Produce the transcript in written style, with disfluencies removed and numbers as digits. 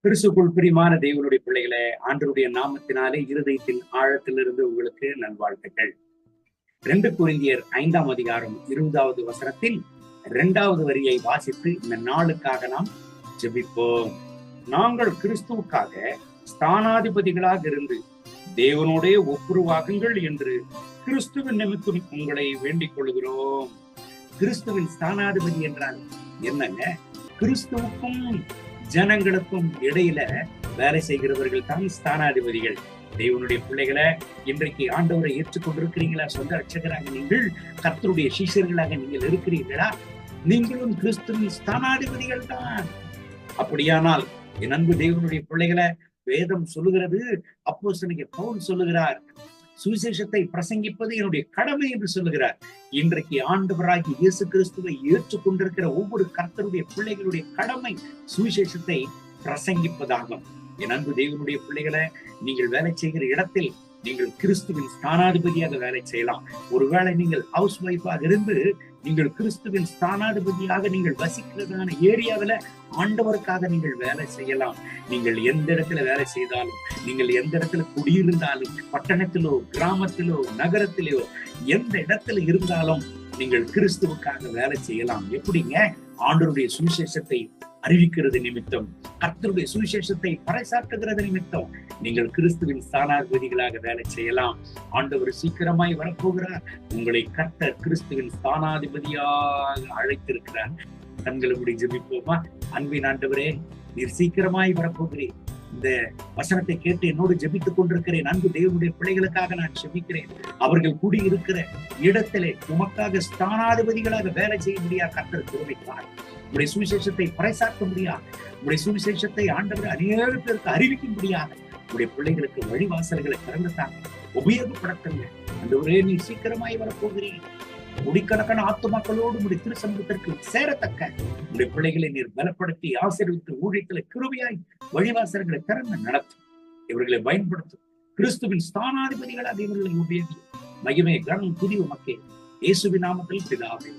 கிறிஸ்துக்குள் பிரியமான தேவனுடைய பிள்ளைகளே, ஆண்டவருடைய நாமத்தினாலே இருதயத்தின் ஆழத்திலிருந்து உங்களுக்கு நல்வாழ்த்துக்கள். 2 கொரிந்தியர் 5ஆம் அதிகாரம் 20வது வசனத்தில் 2வது வரியை வாசித்து இந்த நாளுக்காக நாம் ஜெபிப்போம். நாங்கள் கிறிஸ்துவுக்காக ஸ்தானாதிபதிகளாக இருந்து தேவனோடே ஒப்புருவாகுங்கள் என்று கிறிஸ்துவின் நிமித்தம் உங்களை வேண்டிக் கொள்கிறோம். கிறிஸ்துவின் ஸ்தானாதிபதி என்றால் என்னங்க? கிறிஸ்துவுக்கும் ஜனங்களுக்கும் இடையில வேலை செய்கிறவர்கள் தான் ஸ்தானாதிபதிகள். தேவனுடைய பிள்ளைகளை, இன்றைக்கு ஆண்டவரை ஏற்றுக்கொண்டிருக்கிறீங்களா? சொந்த ரட்சகராக நீங்கள், கர்த்தருடைய சீஷர்களாக நீங்கள் இருக்கிறீர்களா? நீங்களும் கிறிஸ்துவின் ஸ்தானாதிபதிகள் தான். அப்படியானால் என் அன்பு தேவனுடைய பிள்ளைகளை, வேதம் சொல்லுகிறது, அப்போஸ்தலனாகிய பவுல் சொல்லுகிறார், சுவிசேஷத்தை பிரசங்கிப்பது என்னுடைய கடமை என்று சொல்லுகிறார். இன்றைக்கு ஆண்டவராகிய இயேசு கிறிஸ்துவை ஏற்றுக்கொண்டிருக்கிற ஒவ்வொரு கர்த்தருடைய பிள்ளைகளுடைய கடமை சுவிசேஷத்தை பிரசங்கிப்பதாகும். என் அன்பு தேவனுடைய பிள்ளைகளை, நீங்கள் வேலை செய்கிற இடத்தில் நீங்கள் கிறிஸ்துவின் ஸ்தானாதிபதியாக வேலை செய்யலாம். ஒருவேளை நீங்கள் ஹவுஸ் ஒய்ஃபாக இருந்து நீங்கள் கிறிஸ்துவின் ஸ்தானாதிபதியாக நீங்கள் வசிக்கிறதான ஏரியாவில ஆண்டவருக்காக நீங்கள் வேலை செய்யலாம். நீங்கள் எந்த இடத்துல வேலை செய்தாலும், நீங்கள் எந்த இடத்துல குடியிருந்தாலும், பட்டணத்திலோ கிராமத்திலோ நகரத்திலோ எந்த இடத்துல இருந்தாலும் நீங்கள் கிறிஸ்துவுக்காக வேலை செய்யலாம். எப்படிங்க? ஆண்டவருடைய சுவிசேஷத்தை அறிவிக்கிறது நிமித்தம், கர்த்தருடைய சுவிசேஷத்தை பறைசாற்றுகிறது நிமித்தம் நீங்கள் கிறிஸ்துவின் ஸ்தானாதிபதிகளாக வேலை செய்யலாம். ஆண்டவர் சீக்கிரமாய் வரப்போகிறார். உங்களை கர்த்தர் கிறிஸ்துவின் ஸ்தானாதிபதியாக அழைத்திருக்கிறார். கண்களை மூடி ஜெபிப்போமா? அன்பின் ஆண்டவரே, நீர் சீக்கிரமாய் வரப்போகிறேன். இந்த வசனத்தை கேட்டு என்னோடு ஜெபித்துக் கொண்டிருக்கிறேன். அன்பு தேவனுடைய பிள்ளைகளுக்காக நான் ஜெபிக்கிறேன். அவர்கள் கூடியிருக்கிற இடத்திலே உமக்காக ஸ்தானாதிபதிகளாக வேலை செய்ய முடியாது கர்த்தர் கிருபைத்தார். உடைய சுவிசேஷத்தை பறைசாற்ற முடியாது. உடைய சுவிசேஷத்தை ஆண்டவர் அநேக பேருக்கு அறிவிக்க முடியாது. உடைய பிள்ளைகளுக்கு வழிவாசல்களை திறந்துட்டாங்க, உபயோகப்படுத்துங்க. அந்த ஒரே நீ சீக்கிரமாய் வரப்போகிறேன். முடிக்கணக்கான ஆத்துமாக்களோடு உடைய திருசமூகத்திற்கு சேரத்தக்க உடைய பிள்ளைகளை நீர் பலப்படுத்தி ஆசீர்வதித்து ஊழியத்தில் கிருபையாய் வழிவாசல்களை திறந்து நடத்தும். இவர்களை பயன்படுத்தும். கிறிஸ்துவின் ஸ்தானாதிபதிகளாக இவர்களை உபயோகி. மகிமை கனம் துதி உமக்கே. இயேசுவின் நாமத்தில் பிதாவே.